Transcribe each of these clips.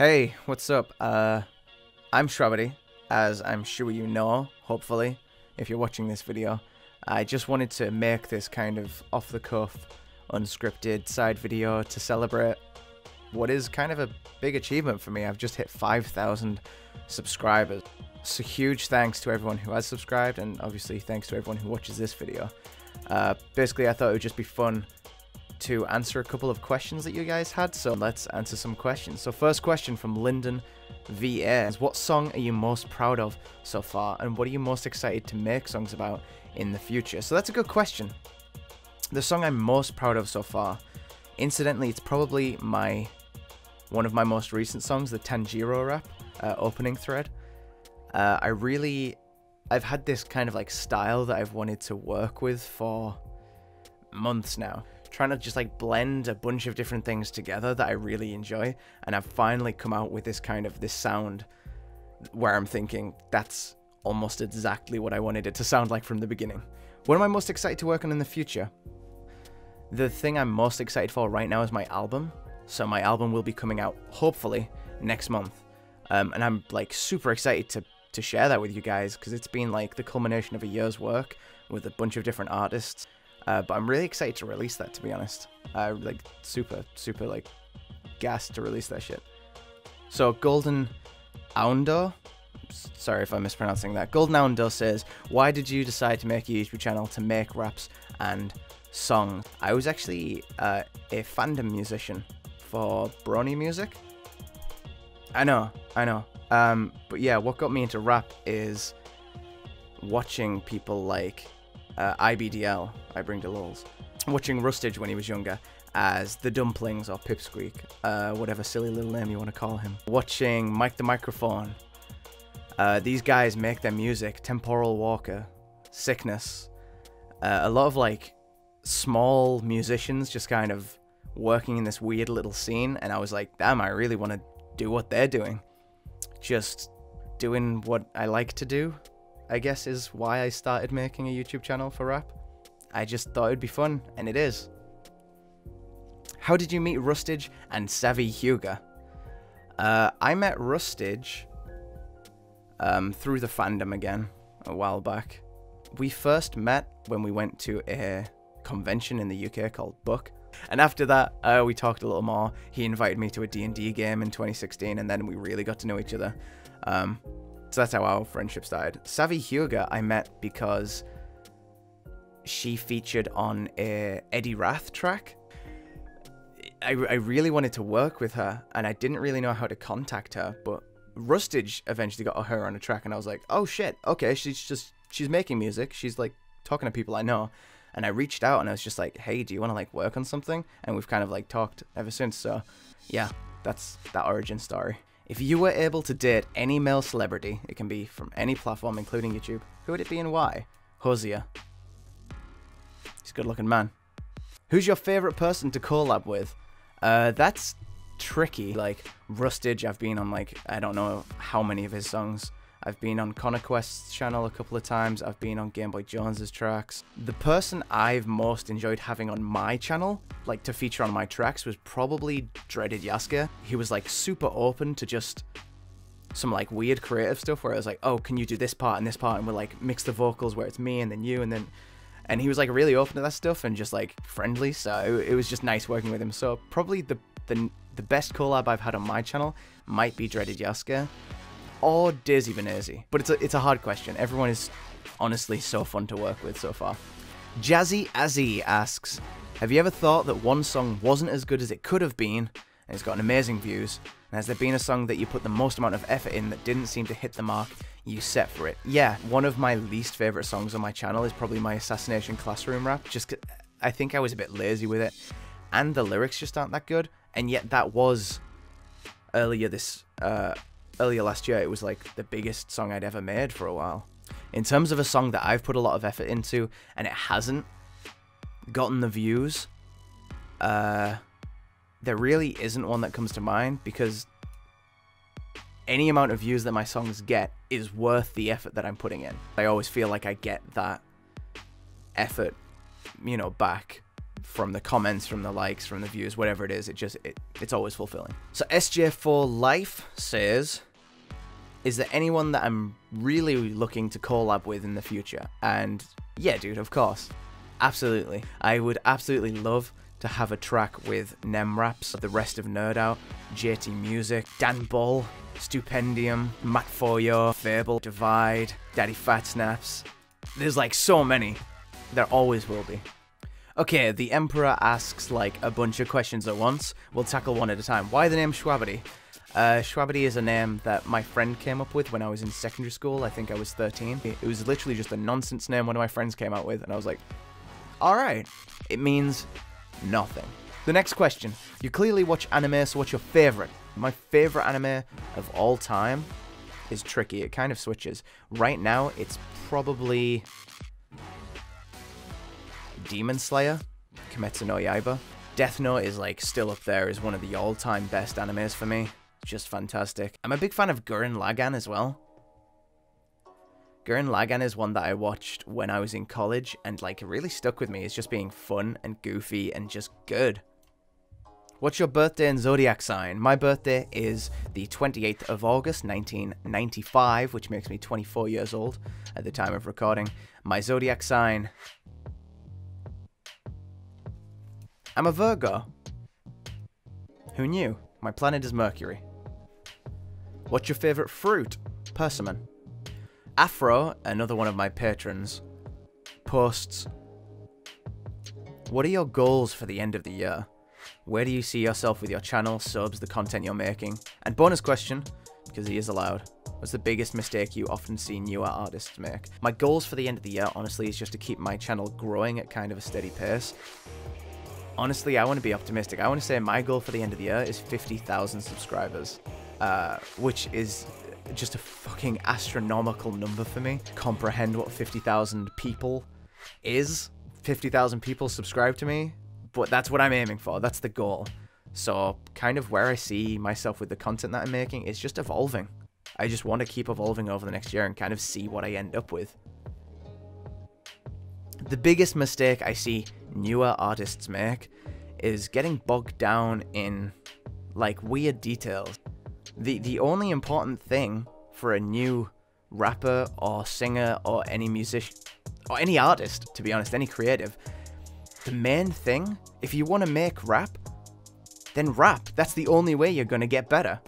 Hey, what's up? I'm Shwabadi, as I'm sure you know, hopefully, if you're watching this video. I just wanted to make this kind of off-the-cuff, unscripted side video to celebrate what is kind of a big achievement for me. I've just hit 5,000 subscribers. So huge thanks to everyone who has subscribed, and obviously thanks to everyone who watches this video. Basically, I thought it would just be fun to answer a couple of questions that you guys had, so let's answer some questions. So first question from LyndanVA is, what song are you most proud of so far, and what are you most excited to make songs about in the future? So that's a good question. The song I'm most proud of so far, incidentally, it's probably one of my most recent songs, the Tanjiro rap opening thread. I've had this kind of like style that I've wanted to work with for months now, trying to just like blend a bunch of different things together that I really enjoy, and I've finally come out with this sound where I'm thinking that's almost exactly what I wanted it to sound like from the beginning. What am I most excited to work on in the future? The thing I'm most excited for right now is my album. So my album will be coming out hopefully next month, and I'm like super excited to share that with you guys, because it's been like the culmination of a year's work with a bunch of different artists. But I'm really excited to release that, to be honest. Like super like gassed to release that shit. So Golden Aundo, sorry if I'm mispronouncing that. Golden Aundo says, why did you decide to make a YouTube channel to make raps and songs? I was actually a fandom musician for Brony music. I know. But yeah, what got me into rap is watching people like IBDL, I Bring the Lulz, watching Rustage when he was younger as The Dumplings or Pipsqueak, whatever silly little name you want to call him, watching Mike the Microphone. These guys make their music, Temporal Walker, Sickness, a lot of like small musicians just kind of working in this weird little scene, and I was like, damn, I really want to do what they're doing. Just doing what I like to do, I guess, is why I started making a YouTube channel for rap. I just thought it'd be fun, and it is. How did you meet Rustage and Savvy Hyuga? I met Rustage through the fandom again a while back. We first met when we went to a convention in the UK called Book, and after that we talked a little more. He invited me to a D&D game in 2016, and then we really got to know each other. So that's how our friendship started. Savvy Hyuga I met because she featured on a Eddie Rath track. I really wanted to work with her, and I didn't really know how to contact her, but Rustage eventually got her on a track, and I was like, oh shit, okay, she's making music, she's like talking to people I know. And I reached out and I was just like, hey, do you want to like work on something? And we've kind of like talked ever since. So yeah, that's that origin story. If you were able to date any male celebrity, it can be from any platform, including YouTube, who would it be and why? Hosea. He's a good looking man. Who's your favorite person to collab with? That's tricky. Like Rustage, I've been on like, I don't know how many of his songs. I've been on ConnorQuest's channel a couple of times. I've been on Game Boy Jones's tracks. The person I've most enjoyed having on my channel, like to feature on my tracks, was probably Dreaded Yasuke. He was like super open to just some like weird creative stuff where I was like, oh, can you do this part, and we'll like mix the vocals where it's me and then you, and he was like really open to that stuff and just like friendly. So it was just nice working with him. So probably the best collab I've had on my channel might be Dreaded Yasuke or Daisy Benezi, but it's a hard question. Everyone is honestly so fun to work with so far. Jazzy Azzy asks, have you ever thought that one song wasn't as good as it could have been, and it's gotten amazing views, and has there been a song that you put the most amount of effort in that didn't seem to hit the mark you set for it? Yeah, one of my least favorite songs on my channel is probably my Assassination Classroom rap, just 'cause I think I was a bit lazy with it, and the lyrics just aren't that good, and yet that was earlier last year. It was like the biggest song I'd ever made for a while. In terms of a song that I've put a lot of effort into and it hasn't gotten the views, there really isn't one that comes to mind, because any amount of views that my songs get is worth the effort that I'm putting in. I always feel like I get that effort, you know, back from the comments, from the likes, from the views, whatever it is. It's always fulfilling. So SJ4 Life says, is there anyone that I'm really looking to collab with in the future? And yeah, dude, of course. Absolutely. I would absolutely love to have a track with Nemraps, the rest of Nerd Out, JT Music, Dan Bull, Stupendium, Matt Foyo, Fable, Divide, Daddy Fat Snaps. There's like so many. There always will be. Okay, the Emperor asks like a bunch of questions at once. We'll tackle one at a time. Why the name Shwabadi? Shwabadi is a name that my friend came up with when I was in secondary school. I think I was 13. It was literally just a nonsense name one of my friends came out with, and I was like, alright. It means nothing. The next question. You clearly watch anime, so what's your favorite? My favorite anime of all time is tricky. It kind of switches. Right now, it's probably Demon Slayer, Kimetsu no Yaiba. Death Note is like still up there as one of the all-time best animes for me. Just fantastic. I'm a big fan of Gurren Lagann as well. Gurren Lagann is one that I watched when I was in college, and like it really stuck with me. It's just being fun and goofy and just good. What's your birthday and zodiac sign? My birthday is the 28th of August, 1995, which makes me 24 years old at the time of recording. My zodiac sign... I'm a Virgo. Who knew? My planet is Mercury. What's your favorite fruit? Persimmon. Afro, another one of my patrons, posts, what are your goals for the end of the year? Where do you see yourself with your channel, subs, the content you're making? And bonus question, because he is allowed, what's the biggest mistake you often see newer artists make? My goals for the end of the year, honestly, is just to keep my channel growing at kind of a steady pace. Honestly, I want to be optimistic. I want to say my goal for the end of the year is 50,000 subscribers, which is just a fucking astronomical number for me. Comprehend what 50,000 people is. 50,000 people subscribe to me, but that's what I'm aiming for. That's the goal. So kind of where I see myself with the content that I'm making is just evolving. I just want to keep evolving over the next year and kind of see what I end up with. The biggest mistake I see newer artists make is getting bogged down in like weird details. The only important thing for a new rapper or singer or any musician or any artist, to be honest, any creative, the main thing, if you want to make rap, then rap. That's the only way you're going to get better.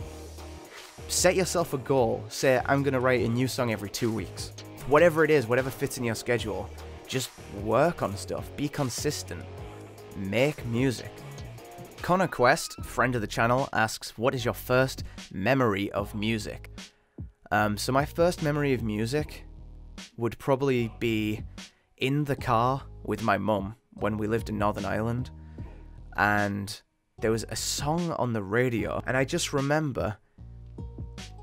Set yourself a goal. Say, I'm going to write a new song every 2 weeks. Whatever it is, whatever fits in your schedule, just work on stuff. Be consistent. Make music. Connor Quest, friend of the channel, asks, what is your first memory of music? So my first memory of music would probably be in the car with my mum when we lived in Northern Ireland, and there was a song on the radio, and I just remember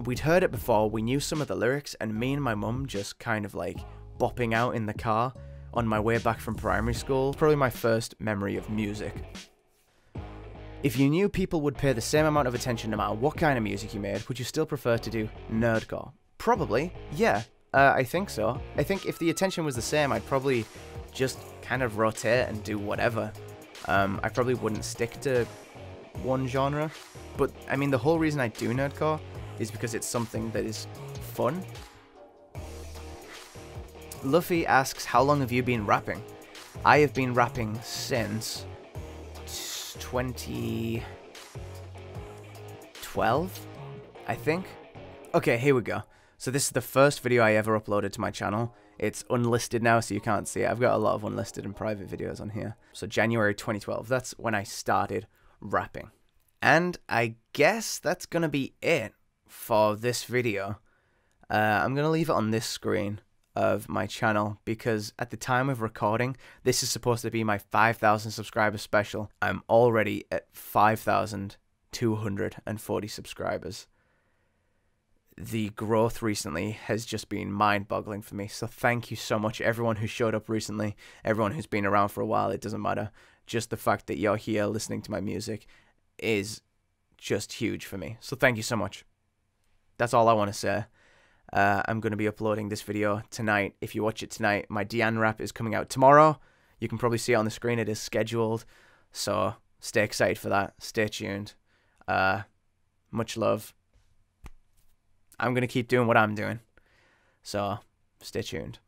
we'd heard it before, we knew some of the lyrics, and me and my mum just kind of like bopping out in the car on my way back from primary school. Probably my first memory of music. If you knew people would pay the same amount of attention no matter what kind of music you made, would you still prefer to do nerdcore? Probably, yeah. I think so. I think if the attention was the same, I'd probably just kind of rotate and do whatever. I probably wouldn't stick to one genre. But, I mean, the whole reason I do nerdcore is because it's something that is fun. Luffy asks, how long have you been rapping? I have been rapping since 2012, I think. Okay, here we go. So this is the first video I ever uploaded to my channel. It's unlisted now, so you can't see it. I've got a lot of unlisted and private videos on here. So January 2012, that's when I started rapping. And I guess that's gonna be it for this video. I'm gonna leave it on this screen of my channel because at the time of recording, this is supposed to be my 5,000 subscriber special. I'm already at 5,240 subscribers. The growth recently has just been mind-boggling for me, so thank you so much everyone who showed up recently, everyone who's been around for a while. It doesn't matter. Just the fact that you're here listening to my music is just huge for me, so thank you so much. That's all I want to say. I'm going to be uploading this video tonight. If you watch it tonight, my Diane rap is coming out tomorrow. You can probably see it on the screen. It is scheduled. So stay excited for that. Stay tuned. Much love. I'm going to keep doing what I'm doing. So stay tuned.